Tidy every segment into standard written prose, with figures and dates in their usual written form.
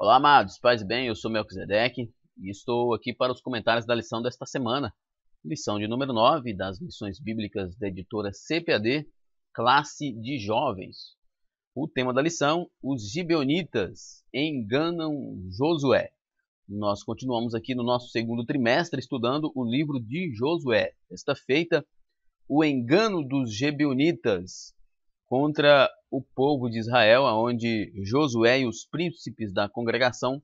Olá, amados, paz e bem, eu sou Melquisedeque e estou aqui para os comentários da lição desta semana. Lição de número 9 das lições bíblicas da editora CPAD, classe de jovens. O tema da lição, os gibeonitas enganam Josué. Nós continuamos aqui no nosso segundo trimestre estudando o livro de Josué. Esta feita, o engano dos gibeonitas contra o povo de Israel, onde Josué e os príncipes da congregação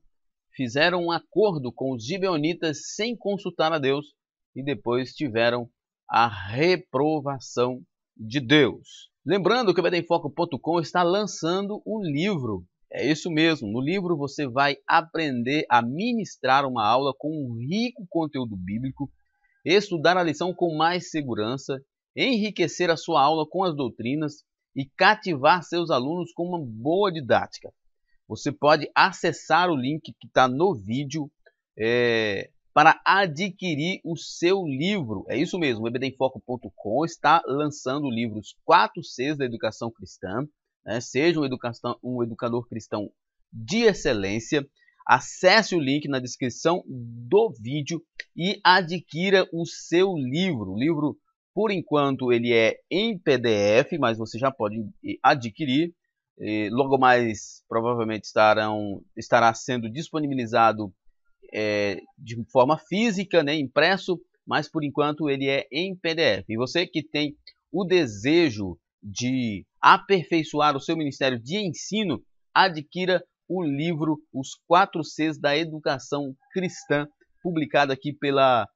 fizeram um acordo com os gibeonitas sem consultar a Deus e depois tiveram a reprovação de Deus. Lembrando que o EBDemFoco.com está lançando um livro. É isso mesmo, no livro você vai aprender a ministrar uma aula com um rico conteúdo bíblico, estudar a lição com mais segurança, enriquecer a sua aula com as doutrinas e cativar seus alunos com uma boa didática. Você pode acessar o link que está no vídeo para adquirir o seu livro. É isso mesmo, o EBDemFoco.com está lançando o livro Os 4 Cs da Educação Cristã. Seja um educador cristão de excelência. Acesse o link na descrição do vídeo e adquira o seu livro. O livro, por enquanto, ele é em PDF, mas você já pode adquirir. Logo mais, provavelmente, estará sendo disponibilizado de forma física, impresso, mas por enquanto ele é em PDF. E você que tem o desejo de aperfeiçoar o seu ministério de ensino, adquira o livro Os 4 Cs da Educação Cristã, publicado aqui pelo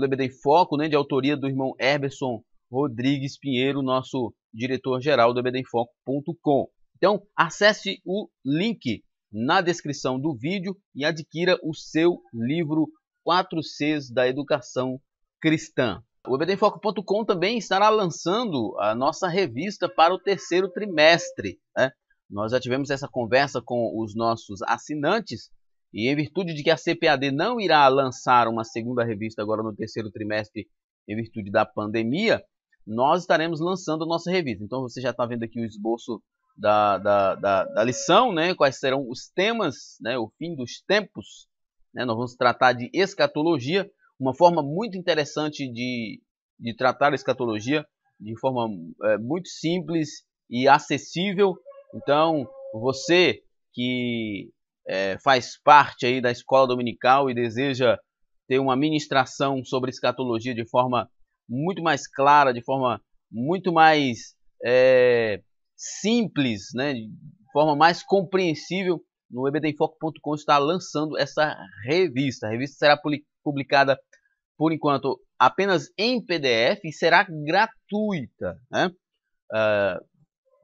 EBD em Foco, de autoria do irmão Herberson Rodrigues Pinheiro, nosso diretor-geral do EBDemFoco.com. Então, acesse o link na descrição do vídeo e adquira o seu livro 4 Cs da Educação Cristã. O EBDemFoco.com também estará lançando a nossa revista para o terceiro trimestre. Nós já tivemos essa conversa com os nossos assinantes e, em virtude de que a CPAD não irá lançar uma segunda revista agora no terceiro trimestre, em virtude da pandemia, nós estaremos lançando a nossa revista. Então você já está vendo aqui o esboço da lição, quais serão os temas, o fim dos tempos. Nós vamos tratar de escatologia, uma forma muito interessante de tratar a escatologia, de forma muito simples e acessível. Então, você que faz parte aí da escola dominical e deseja ter uma ministração sobre escatologia de forma muito mais clara, de forma muito mais simples, de forma mais compreensível, no EBDemFoco.com está lançando essa revista. A revista será publicada, por enquanto, apenas em PDF e será gratuita.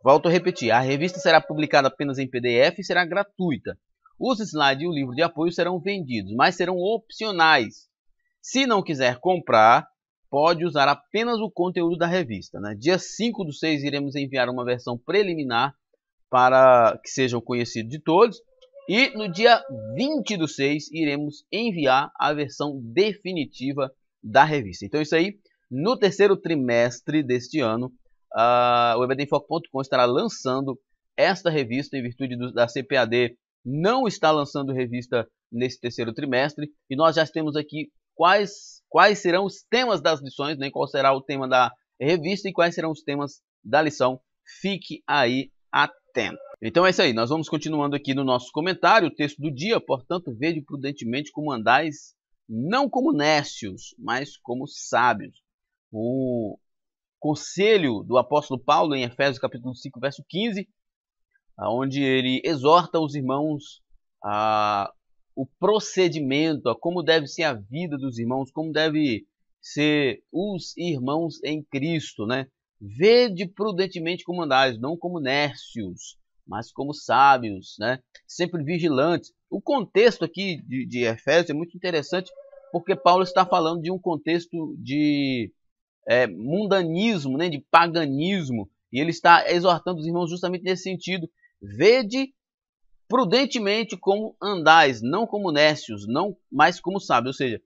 Volto a repetir, a revista será publicada apenas em PDF e será gratuita. Os slides e o livro de apoio serão vendidos, mas serão opcionais. Se não quiser comprar, pode usar apenas o conteúdo da revista. Dia 5/6 iremos enviar uma versão preliminar para que sejam conhecidos de todos. E no dia 20/6 iremos enviar a versão definitiva da revista. Então isso aí, no terceiro trimestre deste ano, o EBDemFoco.com estará lançando esta revista, em virtude da CPAD não está lançando revista nesse terceiro trimestre, e nós já temos aqui quais serão os temas das lições, qual será o tema da revista e quais serão os temas da lição. Fique aí atento. Então é isso aí, nós vamos continuando aqui no nosso comentário, o texto do dia. Portanto, vede prudentemente como andais, não como nércios, mas como sábios. O conselho do apóstolo Paulo em Efésios capítulo 5, verso 15, onde ele exorta os irmãos o procedimento, a como deve ser a vida dos irmãos, como deve ser os irmãos em Cristo. Vede prudentemente como andais, não como nércios, mas como sábios, sempre vigilantes. O contexto aqui de Efésios é muito interessante, porque Paulo está falando de um contexto de mundanismo, de paganismo, e ele está exortando os irmãos justamente nesse sentido. Vede prudentemente como andais, não como nércios, não, mas como sábios. Ou seja,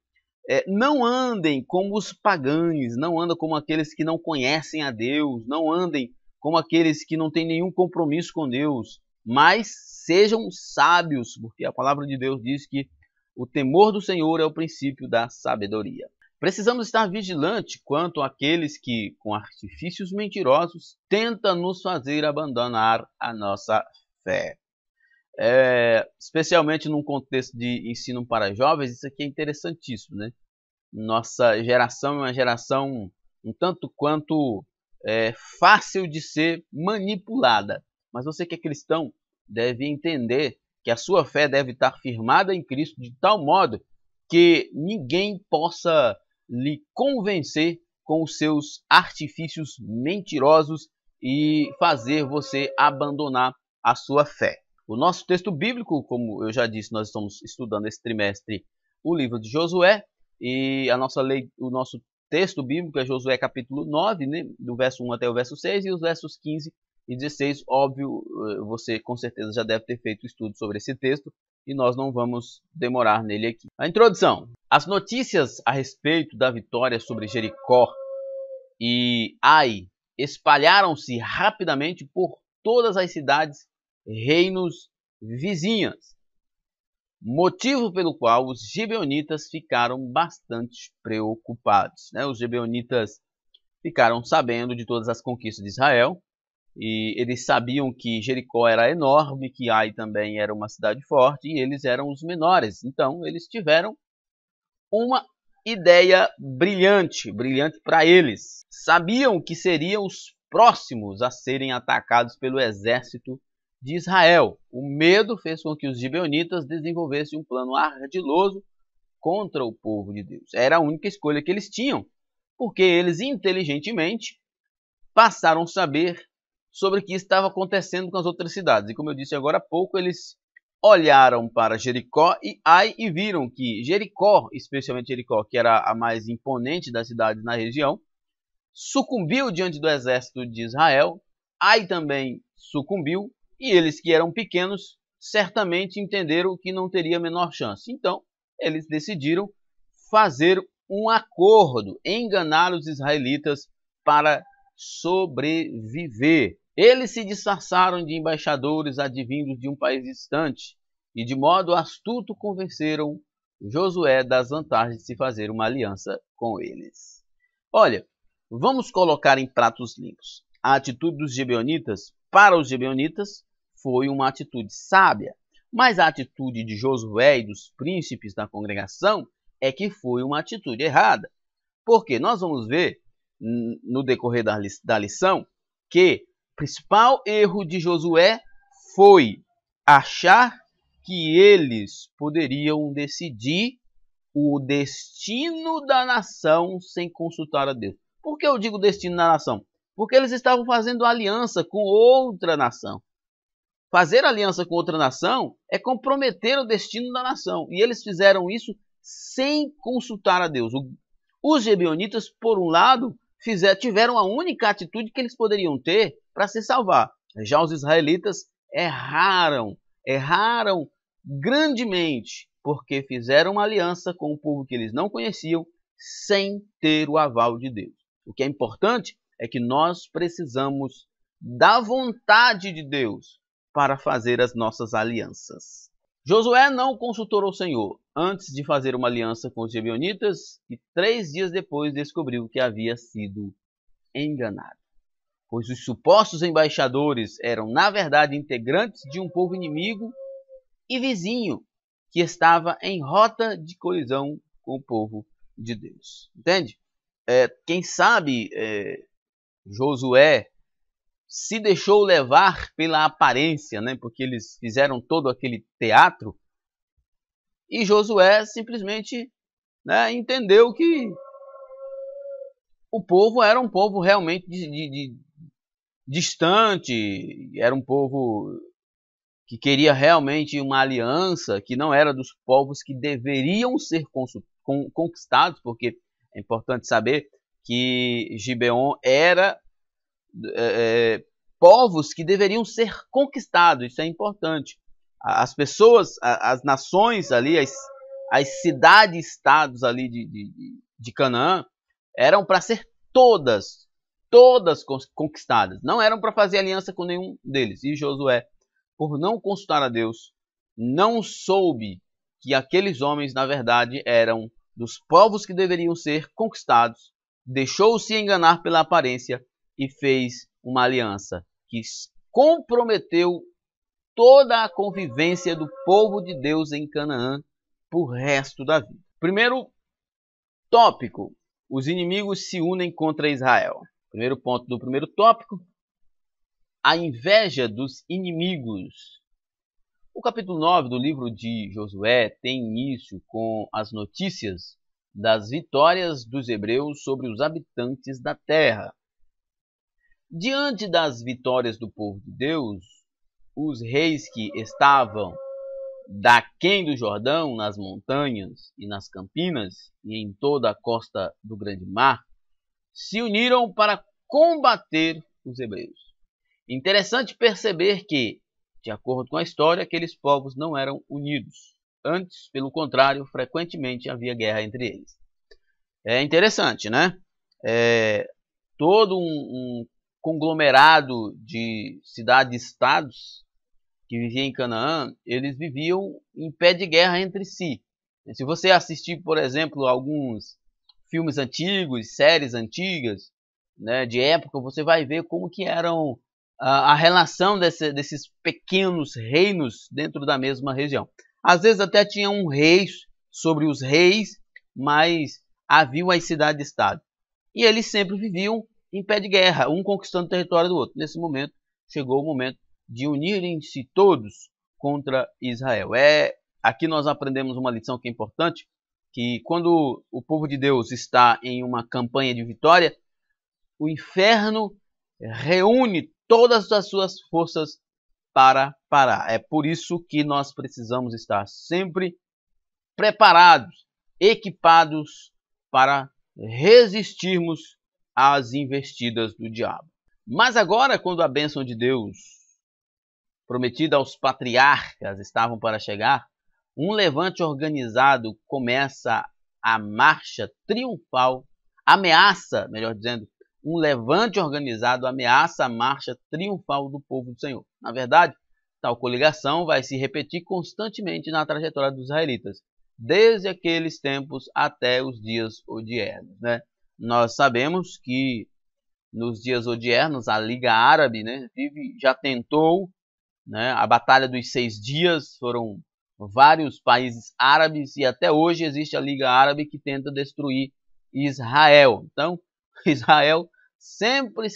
não andem como os pagãos, não andem como aqueles que não conhecem a Deus, não andem como aqueles que não têm nenhum compromisso com Deus, mas sejam sábios, porque a palavra de Deus diz que o temor do Senhor é o princípio da sabedoria. Precisamos estar vigilantes quanto àqueles que, com artifícios mentirosos, tentam nos fazer abandonar a nossa fé. Especialmente num contexto de ensino para jovens, isso aqui é interessantíssimo, né? Nossa geração é uma geração um tanto quanto fácil de ser manipulada. Mas você que é cristão deve entender que a sua fé deve estar firmada em Cristo de tal modo que ninguém possa lhe convencer com os seus artifícios mentirosos e fazer você abandonar a sua fé. O nosso texto bíblico, como eu já disse, nós estamos estudando esse trimestre o livro de Josué, e o nosso texto bíblico é Josué capítulo 9, né, do verso 1 até o verso 6, e os versos 15 e 16, óbvio, você com certeza já deve ter feito estudo sobre esse texto, e nós não vamos demorar nele aqui. A introdução. As notícias a respeito da vitória sobre Jericó e Ai espalharam-se rapidamente por todas as cidades, reinos vizinhas, motivo pelo qual os gibeonitas ficaram bastante preocupados, né? Os gibeonitas ficaram sabendo de todas as conquistas de Israel, e eles sabiam que Jericó era enorme, que Ai também era uma cidade forte, e eles eram os menores. Então eles tiveram uma ideia brilhante para eles. Sabiam que seriam os próximos a serem atacados pelo exército de Israel. O medo fez com que os gibeonitas desenvolvessem um plano ardiloso contra o povo de Deus. Era a única escolha que eles tinham, porque eles inteligentemente passaram a saber sobre o que estava acontecendo com as outras cidades. E como eu disse agora há pouco, eles olharam para Jericó e Ai e viram que Jericó, especialmente Jericó, que era a mais imponente das cidades na região, sucumbiu diante do exército de Israel. Ai também sucumbiu, e eles que eram pequenos certamente entenderam que não teria a menor chance. Então, eles decidiram fazer um acordo, enganar os israelitas para sobreviver. Eles se disfarçaram de embaixadores advindos de um país distante e, de modo astuto, convenceram Josué das vantagens de se fazer uma aliança com eles. Olha, vamos colocar em pratos limpos. A atitude dos gibeonitas, para os gibeonitas, foi uma atitude sábia, mas a atitude de Josué e dos príncipes da congregação é que foi uma atitude errada. Porque nós vamos ver no decorrer da lição que o principal erro de Josué foi achar que eles poderiam decidir o destino da nação sem consultar a Deus. Por que eu digo destino da nação? Porque eles estavam fazendo aliança com outra nação. Fazer aliança com outra nação é comprometer o destino da nação. E eles fizeram isso sem consultar a Deus. Os gibeonitas, por um lado, tiveram a única atitude que eles poderiam ter para se salvar. Já os israelitas erraram grandemente, porque fizeram uma aliança com um povo que eles não conheciam, sem ter o aval de Deus. O que é importante é que nós precisamos da vontade de Deus para fazer as nossas alianças. Josué não consultou o Senhor antes de fazer uma aliança com os gibeonitas e 3 dias depois descobriu que havia sido enganado. Pois os supostos embaixadores eram, na verdade, integrantes de um povo inimigo e vizinho que estava em rota de colisão com o povo de Deus. Entende? Quem sabe Josué se deixou levar pela aparência, né? Porque eles fizeram todo aquele teatro, e Josué simplesmente, né, entendeu que o povo era um povo realmente distante, era um povo que queria realmente uma aliança, que não era dos povos que deveriam ser conquistados, porque é importante saber que Gibeon era povos que deveriam ser conquistados. Isso é importante. As pessoas, as nações ali, as cidades-estados ali de Canaã eram para ser todas conquistadas. Não eram para fazer aliança com nenhum deles. E Josué, por não consultar a Deus, não soube que aqueles homens, na verdade, eram dos povos que deveriam ser conquistados, deixou-se enganar pela aparência e fez uma aliança que comprometeu toda a convivência do povo de Deus em Canaã por resto da vida. Primeiro tópico: os inimigos se unem contra Israel. Primeiro ponto do primeiro tópico: a inveja dos inimigos. O capítulo 9 do livro de Josué tem início com as notícias das vitórias dos hebreus sobre os habitantes da terra. Diante das vitórias do povo de Deus, os reis que estavam daquém do Jordão, nas montanhas e nas campinas e em toda a costa do Grande Mar, se uniram para combater os hebreus. Interessante perceber que, de acordo com a história, aqueles povos não eram unidos. Antes, pelo contrário, frequentemente havia guerra entre eles. É interessante, né? Todo um conglomerado de cidades-estados que vivia em Canaã, eles viviam em pé de guerra entre si. Se você assistir, por exemplo, alguns filmes antigos, séries antigas, né, de época, você vai ver como que eram a relação desses pequenos reinos dentro da mesma região. Às vezes até tinha um rei sobre os reis, mas havia as cidades-estado. E eles sempre viviam em pé de guerra, um conquistando o território do outro. Nesse momento, chegou o momento de unirem-se todos contra Israel. Aqui nós aprendemos uma lição que é importante, que quando o povo de Deus está em uma campanha de vitória, o inferno reúne todas as suas forças para parar. É por isso que nós precisamos estar sempre preparados, equipados para resistirmos às investidas do diabo. Mas agora, quando a bênção de Deus prometida aos patriarcas estavam para chegar, um levante organizado começa a marcha triunfal, ameaça, melhor dizendo, um levante organizado ameaça a marcha triunfal do povo do Senhor. Na verdade, tal coligação vai se repetir constantemente na trajetória dos israelitas, desde aqueles tempos até os dias odiernos, né? Nós sabemos que nos dias odiernos a Liga Árabe, né, já tentou, né, a Batalha dos 6 Dias, foram vários países árabes e até hoje existe a Liga Árabe que tenta destruir Israel. Então, Israel sempre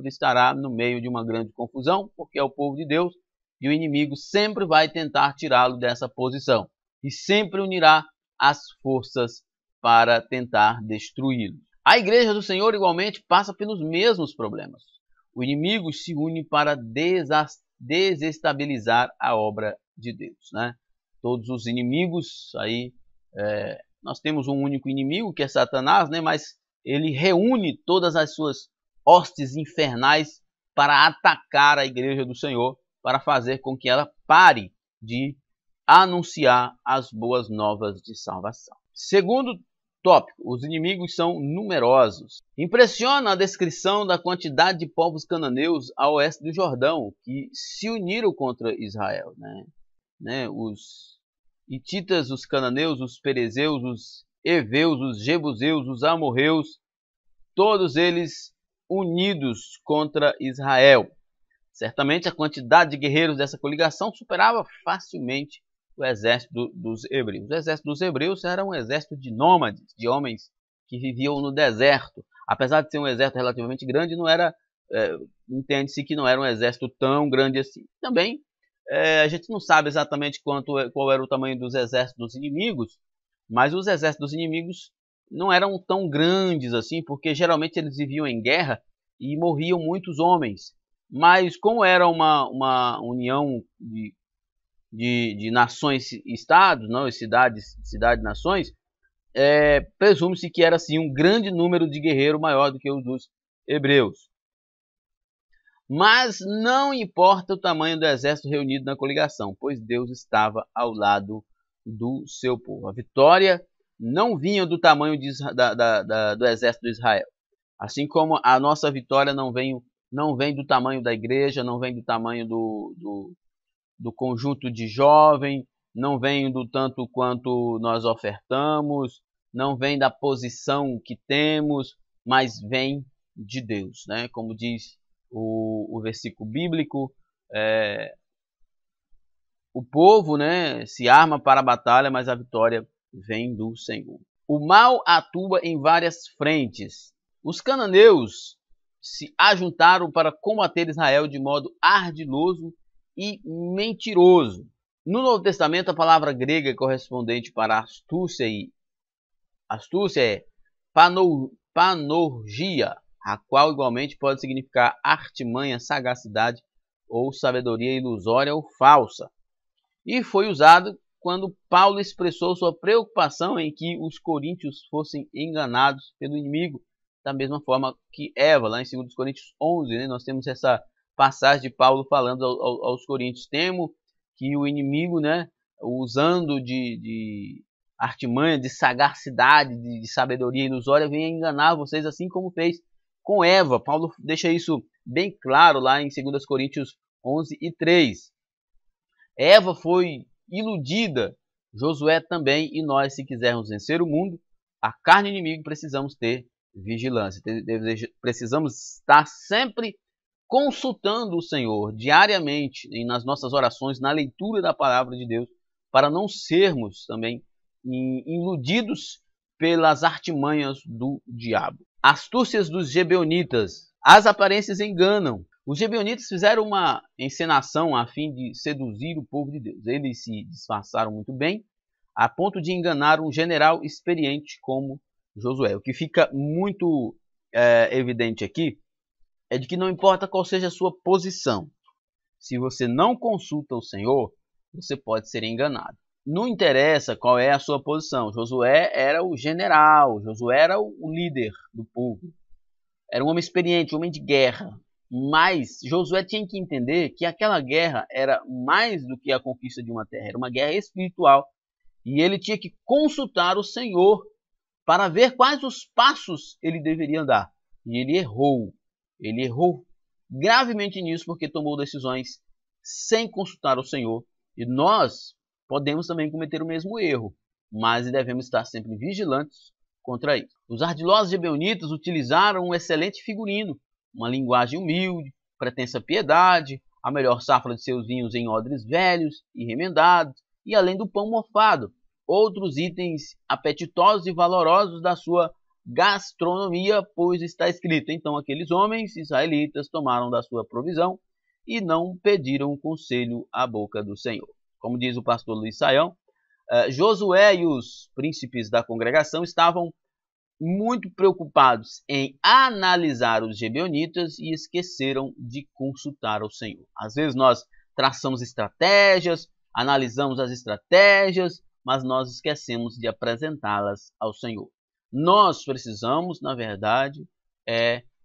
estará no meio de uma grande confusão, porque é o povo de Deus e o inimigo sempre vai tentar tirá-lo dessa posição e sempre unirá as forças para tentar destruí-lo. A Igreja do Senhor igualmente passa pelos mesmos problemas. O inimigo se une para desestabilizar a obra de Deus, né? Todos os inimigos aí, nós temos um único inimigo que é Satanás, né? Mas ele reúne todas as suas hostes infernais para atacar a Igreja do Senhor, para fazer com que ela pare de anunciar as boas novas de salvação. Segundo tópico: os inimigos são numerosos. Impressiona a descrição da quantidade de povos cananeus a oeste do Jordão que se uniram contra Israel, né? Os hititas, os cananeus, os perezeus, os heveus, os jebuseus, os amorreus, todos eles unidos contra Israel. Certamente a quantidade de guerreiros dessa coligação superava facilmente o exército dos hebreus. O exército dos hebreus era um exército de nômades, de homens que viviam no deserto. Apesar de ser um exército relativamente grande, não era, entende-se que não era um exército tão grande assim. Também a gente não sabe exatamente qual era o tamanho dos exércitos dos inimigos, mas os exércitos dos inimigos não eram tão grandes assim, porque geralmente eles viviam em guerra e morriam muitos homens. Mas como era uma união de nações-estados, não, cidades-nações, presume-se que era assim um grande número de guerreiros maior do que os dos hebreus. Mas não importa o tamanho do exército reunido na coligação, pois Deus estava ao lado do seu povo. A vitória não vinha do tamanho do exército de Israel. Assim como a nossa vitória não vem do tamanho da igreja, não vem do tamanho do conjunto de jovem, não vem do tanto quanto nós ofertamos, não vem da posição que temos, mas vem de Deus, né? Como diz o versículo bíblico, o povo, né, se arma para a batalha, mas a vitória vem do Senhor. O mal atua em várias frentes. Os cananeus se ajuntaram para combater Israel de modo ardiloso e mentiroso. No Novo Testamento, a palavra grega correspondente para astúcia é panorgia, a qual igualmente pode significar artimanha, sagacidade ou sabedoria ilusória ou falsa. E foi usado quando Paulo expressou sua preocupação em que os coríntios fossem enganados pelo inimigo, da mesma forma que Eva, lá em 2 Coríntios 11, né, nós temos essa passagem de Paulo falando aos coríntios: temo que o inimigo, né, usando de artimanha, de sagacidade, de sabedoria ilusória, venha enganar vocês, assim como fez com Eva. Paulo deixa isso bem claro lá em 2 Coríntios 11 e 3. Eva foi iludida, Josué também, e nós, se quisermos vencer o mundo, a carne inimigo, precisamos ter vigilância. Precisamos estar sempre consultando o Senhor diariamente e nas nossas orações, na leitura da palavra de Deus, para não sermos também iludidos pelas artimanhas do diabo. Astúcias dos Gibeonitas. As aparências enganam. Os gibeonitas fizeram uma encenação a fim de seduzir o povo de Deus. Eles se disfarçaram muito bem, a ponto de enganar um general experiente como Josué. O que fica muito evidente aqui é de que não importa qual seja a sua posição, se você não consulta o Senhor, você pode ser enganado. Não interessa qual é a sua posição. Josué era o general, Josué era o líder do povo. Era um homem experiente, um homem de guerra. Mas Josué tinha que entender que aquela guerra era mais do que a conquista de uma terra, era uma guerra espiritual. E ele tinha que consultar o Senhor para ver quais os passos ele deveria andar. E ele errou. Ele errou gravemente nisso porque tomou decisões sem consultar o Senhor. E nós podemos também cometer o mesmo erro, mas devemos estar sempre vigilantes contra isso. Os ardilosos gibeonitas utilizaram um excelente figurino, uma linguagem humilde, pretensa piedade, a melhor safra de seus vinhos em odres velhos e remendados, e além do pão mofado, outros itens apetitosos e valorosos da sua gastronomia, pois está escrito: então aqueles homens israelitas tomaram da sua provisão e não pediram conselho à boca do Senhor. Como diz o pastor Luiz Saião, Josué e os príncipes da congregação estavam muito preocupados em analisar os gibeonitas e esqueceram de consultar o Senhor. Às vezes nós traçamos estratégias, analisamos as estratégias, mas nós esquecemos de apresentá-las ao Senhor. Nós precisamos, na verdade,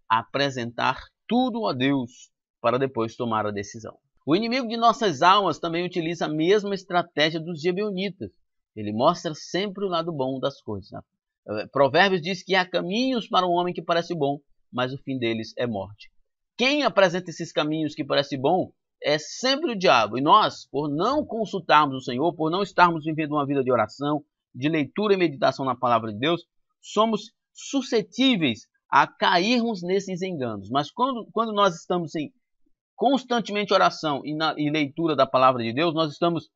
apresentar tudo a Deus para depois tomar a decisão. O inimigo de nossas almas também utiliza a mesma estratégia dos gibeonitas. Ele mostra sempre o lado bom das coisas. Provérbios diz que há caminhos para um homem que parece bom, mas o fim deles é morte. Quem apresenta esses caminhos que parece bom é sempre o diabo. E nós, por não consultarmos o Senhor, por não estarmos vivendo uma vida de oração, de leitura e meditação na palavra de Deus, somos suscetíveis a cairmos nesses enganos. Mas quando nós estamos em constantemente oração e leitura da palavra de Deus, nós estamos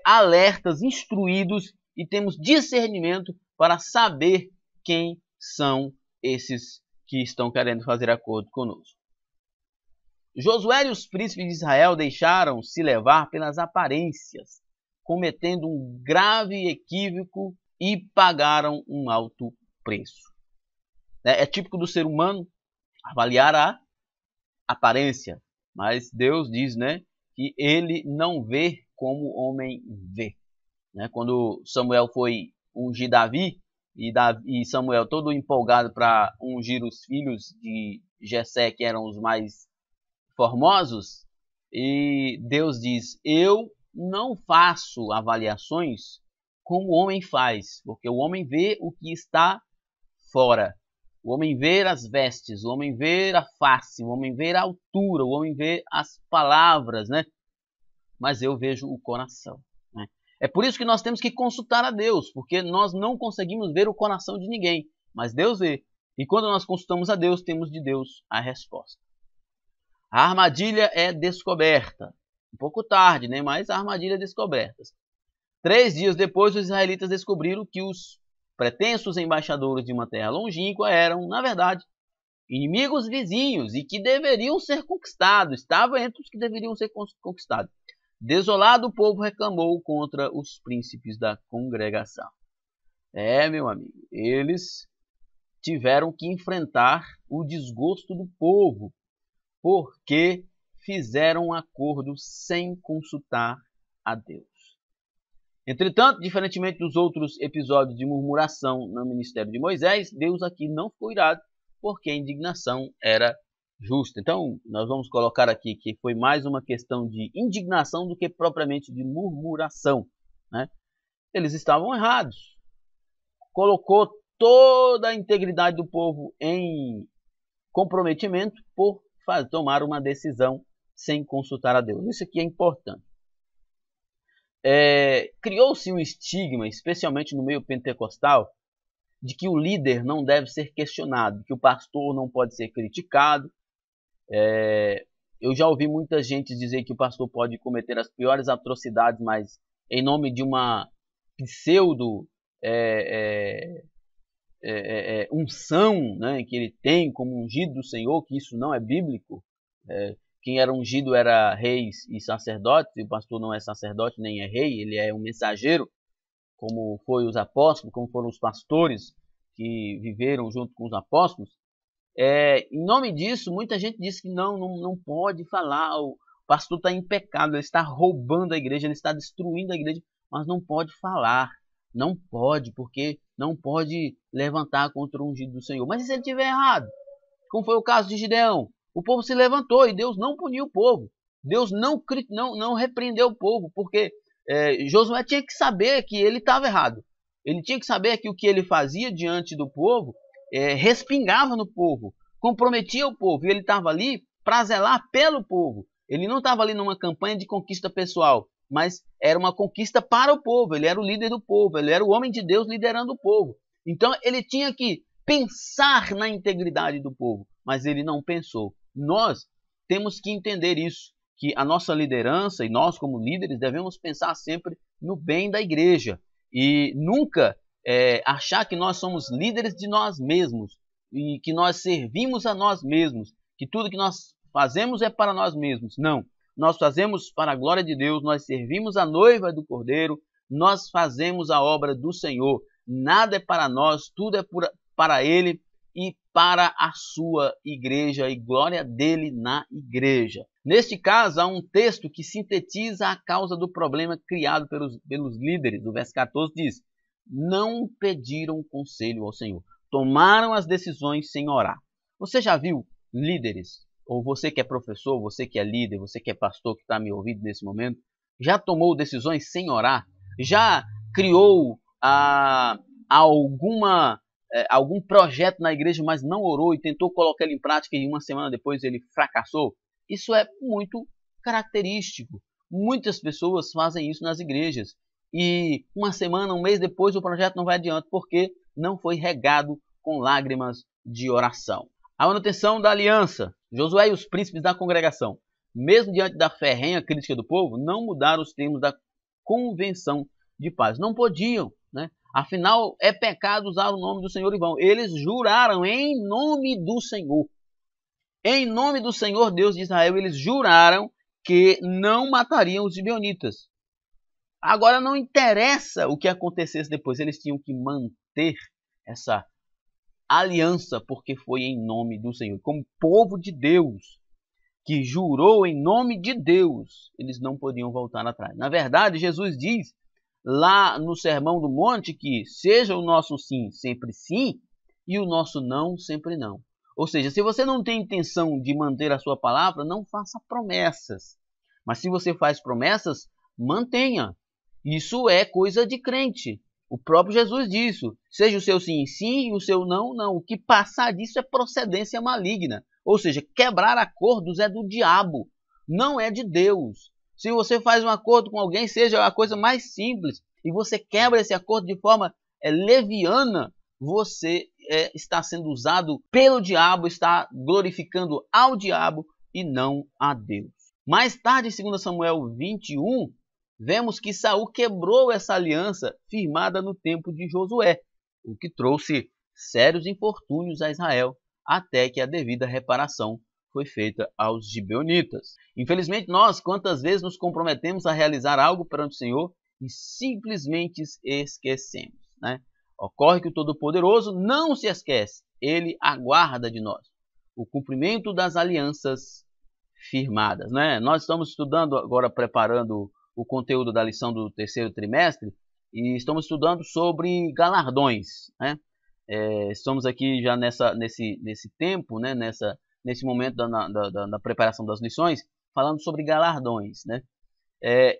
alertas, instruídos e temos discernimento para saber quem são esses que estão querendo fazer acordo conosco. Josué e os príncipes de Israel deixaram-se levar pelas aparências, cometendo um grave equívoco e pagaram um alto preço. É típico do ser humano avaliar a aparência, mas Deus diz, né, que ele não vê como o homem vê. Quando Samuel foi ungir Davi, e Samuel todo empolgado para ungir os filhos de Jessé, que eram os mais formosos, e Deus diz: eu não faço avaliações como o homem faz, porque o homem vê o que está fora. O homem vê as vestes, o homem vê a face, o homem vê a altura, o homem vê as palavras, né? mas eu vejo o coração, né? É por isso que nós temos que consultar a Deus, porque nós não conseguimos ver o coração de ninguém, mas Deus vê. E quando nós consultamos a Deus, temos de Deus a resposta. A armadilha é descoberta. Um pouco tarde, né? Mas a armadilha é descoberta. 3 dias depois, os israelitas descobriram que os pretensos embaixadores de uma terra longínqua eram, na verdade, inimigos vizinhos e que deveriam ser conquistados. Estavam entre os que deveriam ser conquistados. Desolado, o povo reclamou contra os príncipes da congregação. Meu amigo, eles tiveram que enfrentar o desgosto do povo, porque fizeram um acordo sem consultar a Deus. Entretanto, diferentemente dos outros episódios de murmuração no ministério de Moisés, Deus aqui não ficou irado, porque a indignação era justa. Então, nós vamos colocar aqui que foi mais uma questão de indignação do que propriamente de murmuração, né? Eles estavam errados. Colocou toda a integridade do povo em comprometimento por tomar uma decisão sem consultar a Deus. Isso aqui é importante. Criou-se um estigma, especialmente no meio pentecostal, de que o líder não deve ser questionado, que o pastor não pode ser criticado. Eu já ouvi muita gente dizer que o pastor pode cometer as piores atrocidades, mas em nome de uma pseudo unção, né, que ele tem como ungido do Senhor, que isso não é bíblico. Quem era ungido era reis e sacerdotes, e o pastor não é sacerdote nem é rei, ele é um mensageiro, como foi os apóstolos, como foram os pastores que viveram junto com os apóstolos. Em nome disso, muita gente diz que não pode falar, o pastor está em pecado, ele está roubando a igreja, ele está destruindo a igreja, mas não pode falar, não pode, porque não pode levantar contra o ungido do Senhor. Mas e se ele estiver errado? Como foi o caso de Gideão? O povo se levantou e Deus não puniu o povo. Deus não repreendeu o povo, porque Josué tinha que saber que ele estava errado. Ele tinha que saber que o que ele fazia diante do povo respingava no povo, comprometia o povo. E ele estava ali para zelar pelo povo. Ele não estava ali numa campanha de conquista pessoal, mas era uma conquista para o povo. Ele era o líder do povo, ele era o homem de Deus liderando o povo. Então ele tinha que pensar na integridade do povo, mas ele não pensou. Nós temos que entender isso, que a nossa liderança e nós como líderes devemos pensar sempre no bem da igreja e nunca achar que nós somos líderes de nós mesmos e que nós servimos a nós mesmos, que tudo que nós fazemos é para nós mesmos. Não, nós fazemos para a glória de Deus, nós servimos a noiva do Cordeiro, nós fazemos a obra do Senhor. Nada é para nós, tudo é para Ele e para a sua igreja, e glória dele na igreja. Neste caso, há um texto que sintetiza a causa do problema criado pelos líderes. O verso 14 diz: não pediram conselho ao Senhor, tomaram as decisões sem orar. Você já viu líderes, ou você que é professor, você que é líder, você que é pastor que está me ouvindo nesse momento, já tomou decisões sem orar? Já criou algum projeto na igreja, mas não orou e tentou colocar ele em prática e uma semana depois ele fracassou? Isso é muito característico. Muitas pessoas fazem isso nas igrejas e uma semana, um mês depois o projeto não vai adiante porque não foi regado com lágrimas de oração. A manutenção da aliança. Josué e os príncipes da congregação, mesmo diante da ferrenha crítica do povo, não mudaram os termos da convenção de paz. Não podiam, né? Afinal, é pecado usar o nome do Senhor em vão. Eles juraram em nome do Senhor. Em nome do Senhor Deus de Israel, eles juraram que não matariam os gibeonitas. Agora não interessa o que acontecesse depois, eles tinham que manter essa aliança, porque foi em nome do Senhor. Como povo de Deus, que jurou em nome de Deus, eles não podiam voltar atrás. Na verdade, Jesus diz lá no Sermão do Monte que seja o nosso sim sempre sim e o nosso não sempre não. Ou seja, se você não tem intenção de manter a sua palavra, não faça promessas. Mas se você faz promessas, mantenha. Isso é coisa de crente. O próprio Jesus disse: seja o seu sim sim e o seu não não. O que passar disso é procedência maligna. Ou seja, quebrar acordos é do diabo, não é de Deus. Se você faz um acordo com alguém, seja a coisa mais simples, e você quebra esse acordo de forma leviana, você está sendo usado pelo diabo, está glorificando ao diabo e não a Deus. Mais tarde, em 2 Samuel 21, vemos que Saul quebrou essa aliança firmada no tempo de Josué, o que trouxe sérios infortúnios a Israel, até que a devida reparação foi feita aos gibeonitas. Infelizmente, nós, quantas vezes nos comprometemos a realizar algo perante o Senhor e simplesmente esquecemos, né? Ocorre que o Todo-Poderoso não se esquece, ele aguarda de nós o cumprimento das alianças firmadas, né? Nós estamos estudando agora, preparando o conteúdo da lição do terceiro trimestre, e estamos estudando sobre galardões, né? Estamos aqui já nesse tempo, né? Nesse momento da preparação das lições, falando sobre galardões, né?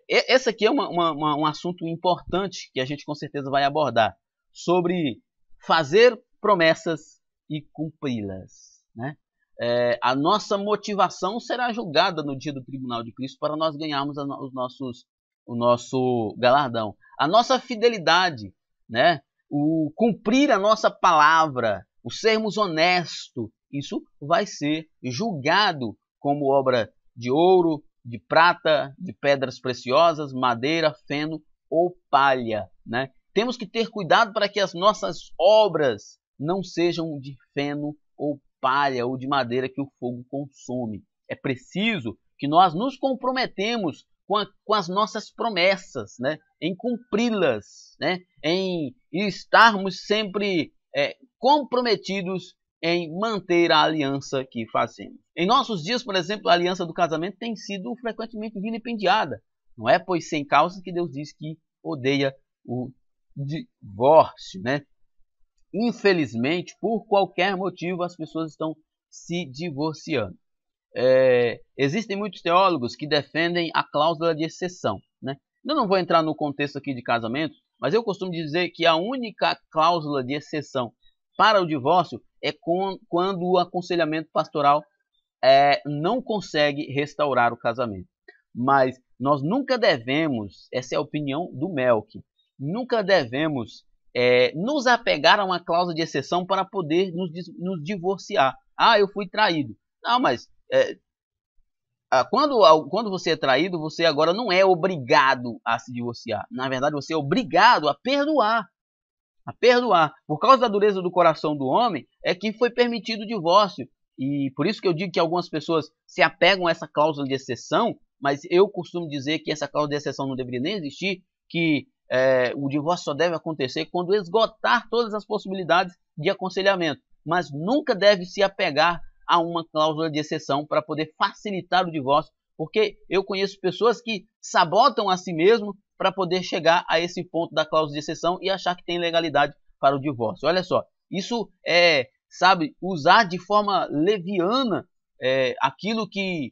Esse aqui é um assunto importante que a gente com certeza vai abordar, sobre fazer promessas e cumpri-las, né? A nossa motivação será julgada no dia do tribunal de Cristo para nós ganharmos o nosso galardão. A nossa fidelidade, né? O cumprir a nossa palavra, o sermos honestos, isso vai ser julgado como obra de ouro, de prata, de pedras preciosas, madeira, feno ou palha, né? Temos que ter cuidado para que as nossas obras não sejam de feno ou palha ou de madeira que o fogo consome. É preciso que nós nos comprometemos com as nossas promessas, né? Em cumpri-las, né? Em estarmos sempre comprometidos em manter a aliança que fazemos. Em nossos dias, por exemplo, a aliança do casamento tem sido frequentemente vilipendiada. Não é, pois, sem causa que Deus diz que odeia o divórcio, né? Infelizmente, por qualquer motivo, as pessoas estão se divorciando. Existem muitos teólogos que defendem a cláusula de exceção, né? Eu não vou entrar no contexto aqui de casamento, mas eu costumo dizer que a única cláusula de exceção para o divórcio é quando o aconselhamento pastoral não consegue restaurar o casamento. Mas nós nunca devemos, essa é a opinião do Melk, nunca devemos nos apegar a uma cláusula de exceção para poder nos divorciar. Ah, eu fui traído. Não, mas quando você é traído, você agora não é obrigado a se divorciar. Na verdade, você é obrigado a perdoar. A perdoar. Por causa da dureza do coração do homem, é que foi permitido o divórcio. E por isso que eu digo que algumas pessoas se apegam a essa cláusula de exceção, mas eu costumo dizer que essa cláusula de exceção não deveria nem existir, que o divórcio só deve acontecer quando esgotar todas as possibilidades de aconselhamento. Mas nunca deve se apegar a uma cláusula de exceção para poder facilitar o divórcio, porque eu conheço pessoas que sabotam a si mesmo para poder chegar a esse ponto da cláusula de exceção e achar que tem legalidade para o divórcio. Olha só, isso usar de forma leviana aquilo que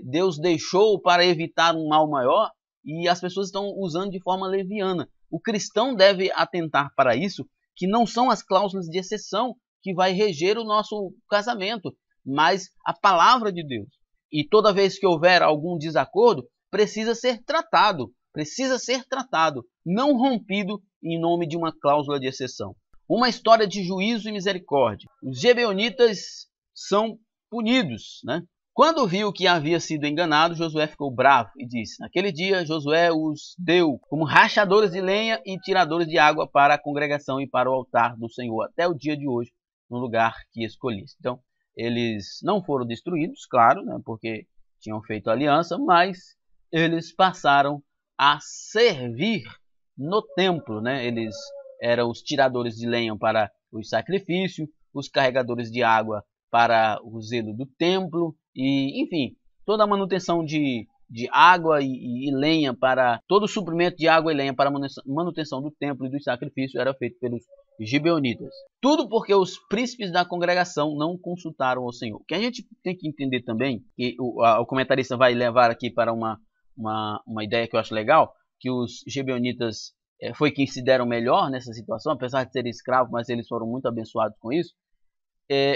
Deus deixou para evitar um mal maior, e as pessoas estão usando de forma leviana. O cristão deve atentar para isso, que não são as cláusulas de exceção que vai reger o nosso casamento, mas a palavra de Deus. E toda vez que houver algum desacordo, precisa ser tratado, não rompido em nome de uma cláusula de exceção. Uma história de juízo e misericórdia. Os gibeonitas são punidos, né? Quando viu que havia sido enganado, Josué ficou bravo e disse: naquele dia Josué os deu como rachadores de lenha e tiradores de água para a congregação e para o altar do Senhor, até o dia de hoje, no lugar que escolhiste. Então, eles não foram destruídos, claro, né, porque tinham feito aliança, mas eles passaram a servir no templo, né? Eles eram os tiradores de lenha para os sacrifícios, os carregadores de água para o zelo do templo, e, enfim, toda a manutenção de água e lenha, para todo o suprimento de água e lenha para a manutenção do templo e do sacrifício era feito pelos gibeonitas. Tudo porque os príncipes da congregação não consultaram o Senhor. O que a gente tem que entender também, que o comentarista vai levar aqui para uma ideia que eu acho legal, que os gibeonitas foi quem se deram melhor nessa situação, apesar de serem escravos, mas eles foram muito abençoados com isso.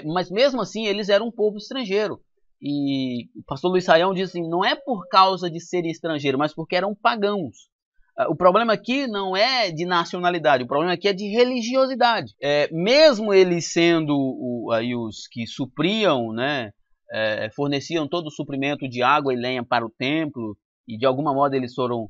Mas mesmo assim eles eram um povo estrangeiro. E o pastor Luiz Saião diz assim, não é por causa de serem estrangeiros, mas porque eram pagãos. O problema aqui não é de nacionalidade, o problema aqui é de religiosidade. Mesmo eles sendo aí os que supriam, né, forneciam todo o suprimento de água e lenha para o templo, e de alguma modo eles foram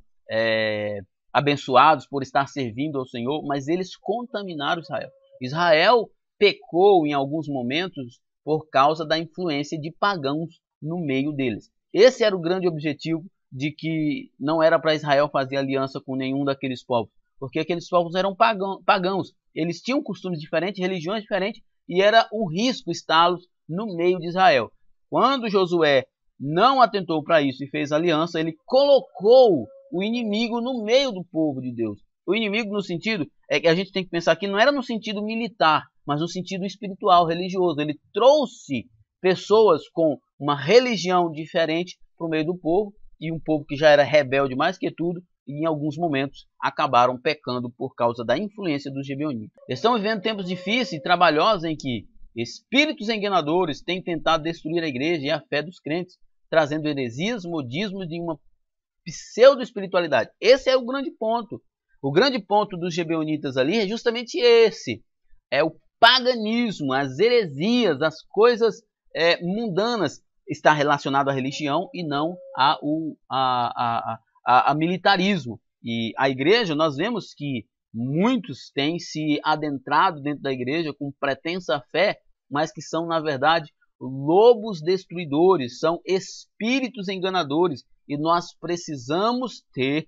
abençoados por estar servindo ao Senhor, mas eles contaminaram Israel. Israel pecou em alguns momentos por causa da influência de pagãos no meio deles. Esse era o grande objetivo de que não era para Israel fazer aliança com nenhum daqueles povos, porque aqueles povos eram pagãos, eles tinham costumes diferentes, religiões diferentes, e era um risco está-los no meio de Israel. Quando Josué não atentou para isso e fez aliança, ele colocou o inimigo no meio do povo de Deus. O inimigo no sentido, é que a gente tem que pensar que não era no sentido militar, mas no sentido espiritual, religioso. Ele trouxe pessoas com uma religião diferente para o meio do povo, e um povo que já era rebelde mais que tudo, e em alguns momentos acabaram pecando por causa da influência dos gibeonitas. Estamos vivendo tempos difíceis e trabalhosos em que espíritos enganadores têm tentado destruir a igreja e a fé dos crentes, trazendo heresias, modismos de uma pseudo-espiritualidade. Esse é o grande ponto. O grande ponto dos gibeonitas ali é justamente esse. É o paganismo, as heresias, as coisas mundanas. Está relacionado à religião e não a militarismo. E a igreja, nós vemos que muitos têm se adentrado dentro da igreja com pretensa fé, mas que são, na verdade, lobos destruidores, são espíritos enganadores. E nós precisamos ter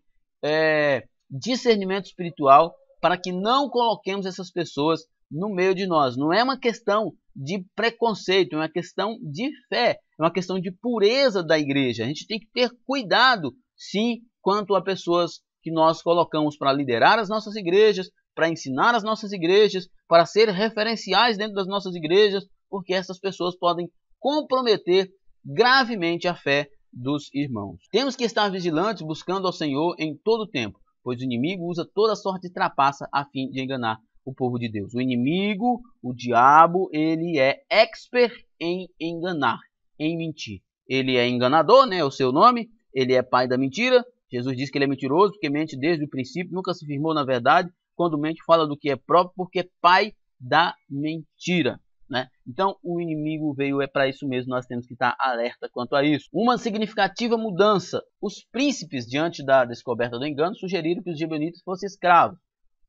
discernimento espiritual para que não coloquemos essas pessoas no meio de nós. Não é uma questão de preconceito, é uma questão de fé, é uma questão de pureza da igreja. A gente tem que ter cuidado, sim, quanto a pessoas que nós colocamos para liderar as nossas igrejas, para ensinar as nossas igrejas, para ser referenciais dentro das nossas igrejas, porque essas pessoas podem comprometer gravemente a fé dos irmãos. Temos que estar vigilantes, buscando ao Senhor em todo o tempo, pois o inimigo usa toda sorte de trapaça a fim de enganar o povo de Deus. O inimigo, o diabo, ele é expert em enganar, em mentir. Ele é enganador, né? É o seu nome. Ele é pai da mentira. Jesus diz que ele é mentiroso porque mente desde o princípio, nunca se firmou na verdade. Quando mente, fala do que é próprio, porque é pai da mentira, né? Então, o inimigo veio para isso mesmo. Nós temos que estar alerta quanto a isso. Uma significativa mudança. Os príncipes, diante da descoberta do engano, sugeriram que os gibeonitas fossem escravos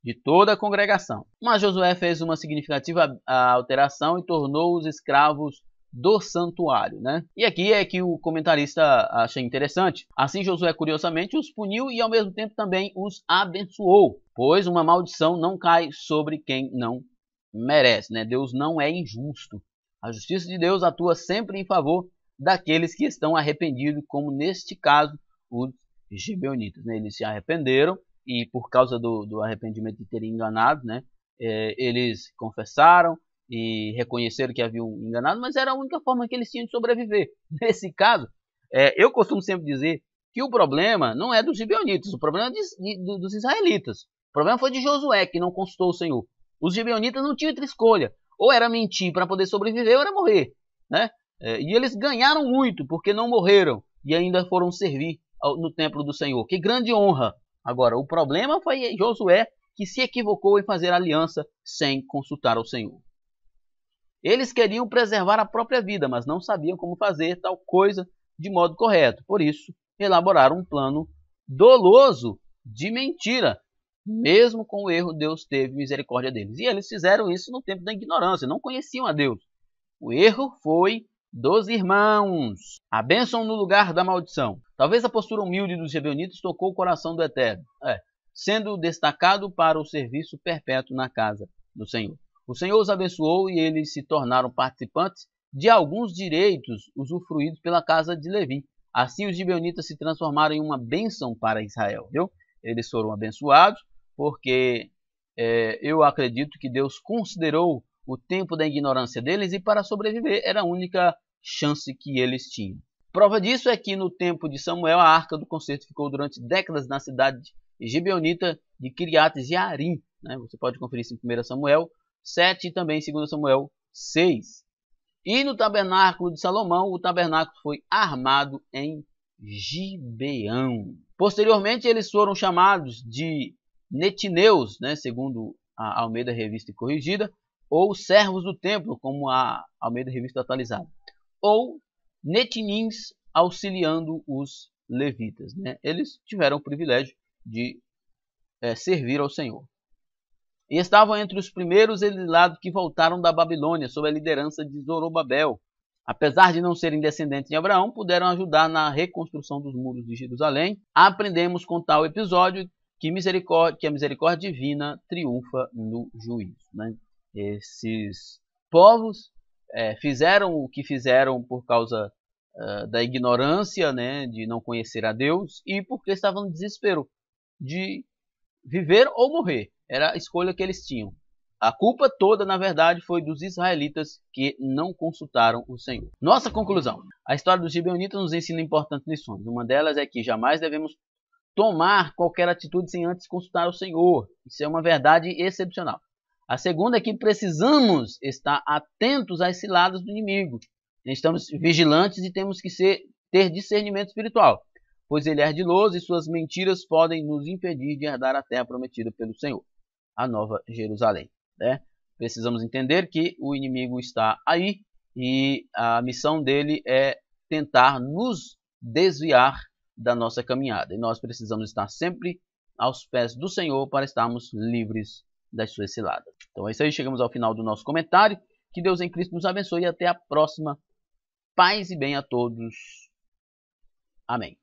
de toda a congregação. Mas Josué fez uma significativa alteração e tornou os escravos do santuário, né? E aqui é que o comentarista acha interessante. Assim Josué, curiosamente, os puniu e ao mesmo tempo também os abençoou, pois uma maldição não cai sobre quem não merece, né? Deus não é injusto. A justiça de Deus atua sempre em favor daqueles que estão arrependidos, como neste caso os gibeonitas, né? Eles se arrependeram e por causa do arrependimento de terem enganado, né, eles confessaram e reconheceram que haviam enganado, mas era a única forma que eles tinham de sobreviver. Nesse caso, eu costumo sempre dizer que o problema não é dos gibeonitas, o problema é dos israelitas. O problema foi de Josué, que não consultou o Senhor. Os gibeonitas não tinham outra escolha. Ou era mentir para poder sobreviver, ou era morrer, né? E eles ganharam muito, porque não morreram e ainda foram servir no templo do Senhor. Que grande honra! Agora, o problema foi Josué, que se equivocou em fazer aliança sem consultar ao Senhor. Eles queriam preservar a própria vida, mas não sabiam como fazer tal coisa de modo correto. Por isso, elaboraram um plano doloso de mentira. Mesmo com o erro, Deus teve misericórdia deles. E eles fizeram isso no tempo da ignorância, não conheciam a Deus. O erro foi dos irmãos. A bênção no lugar da maldição. Talvez a postura humilde dos gibeonitas tocou o coração do Eterno, sendo destacado para o serviço perpétuo na casa do Senhor. O Senhor os abençoou e eles se tornaram participantes de alguns direitos usufruídos pela casa de Levi. Assim os gibeonitas se transformaram em uma bênção para Israel. Viu? Eles foram abençoados porque eu acredito que Deus considerou o tempo da ignorância deles e para sobreviver era a única chance que eles tinham. Prova disso é que no tempo de Samuel a arca do concerto ficou durante décadas na cidade gibeonita de Kiriat Jearim, né? Você pode conferir isso em 1 Samuel 7 e também em 2 Samuel 6. E no tabernáculo de Salomão, o tabernáculo foi armado em Gibeão. Posteriormente, eles foram chamados de netineus, né, segundo a Almeida Revista e Corrigida, ou servos do templo, como a Almeida Revista Atualizada, ou netinins, auxiliando os levitas, né? Eles tiveram o privilégio de servir ao Senhor. E estavam entre os primeiros exilados que voltaram da Babilônia, sob a liderança de Zorobabel. Apesar de não serem descendentes de Abraão, puderam ajudar na reconstrução dos muros de Jerusalém. Aprendemos com tal episódio que a misericórdia divina triunfa no juízo, né? Esses povos fizeram o que fizeram por causa da ignorância, né, de não conhecer a Deus, e porque estavam no desespero de viver ou morrer. Era a escolha que eles tinham. A culpa toda, na verdade, foi dos israelitas que não consultaram o Senhor. Nossa conclusão. A história dos gibeonitas nos ensina importantes lições. Uma delas é que jamais devemos tomar qualquer atitude sem antes consultar o Senhor. Isso é uma verdade excepcional. A segunda é que precisamos estar atentos às ciladas do inimigo. Estamos vigilantes e temos que ter discernimento espiritual, pois ele é ardiloso e suas mentiras podem nos impedir de herdar a terra prometida pelo Senhor, a Nova Jerusalém, né? Precisamos entender que o inimigo está aí e a missão dele é tentar nos desviar da nossa caminhada. E nós precisamos estar sempre aos pés do Senhor para estarmos livres das suas ciladas. Então é isso aí, chegamos ao final do nosso comentário. Que Deus em Cristo nos abençoe e até a próxima. Paz e bem a todos. Amém.